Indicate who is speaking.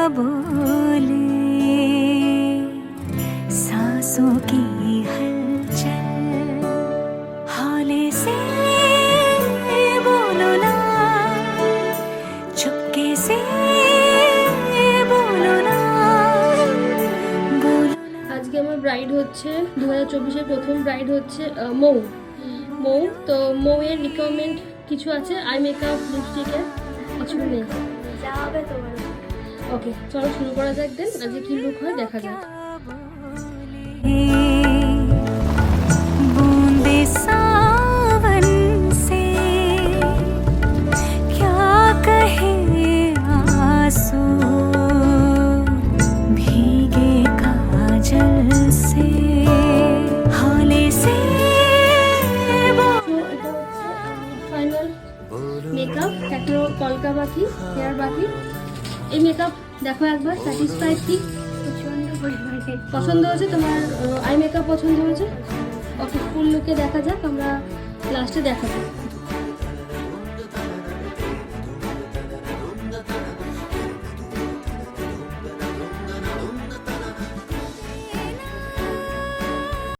Speaker 1: बोले सांसों की हलचल हौले से बोलो ना चुपके से बोलो ना बोलो।
Speaker 2: আজকে আমার ব্রাইড হচ্ছে 2024-এর প্রথম ব্রাইড হচ্ছে মৌ। তো মৌয়ের রিকোয়ারমেন্ট কিছু আছে, আই মেকআপ, লিপস্টিকের কিছু নেই। ওকে, চলো শুরু করা যাক। দেন আজকে কি লুক হয় দেখা যাক।
Speaker 1: बूंदे सावन से क्या कहे आंसू भीगे काजल से हौले से
Speaker 2: ফাইনাল মেকআপ, একটা কলকা বাকি, হেয়ার বাকি। এই মেকআপ দেখো একবার, স্যাটিসফাইড কি? পছন্দ হয়েছে তোমার? আই মেকআপ পছন্দ হয়েছে? ওকে, ফুল লুকে দেখা যাক, আমরা লাস্টে দেখাবো।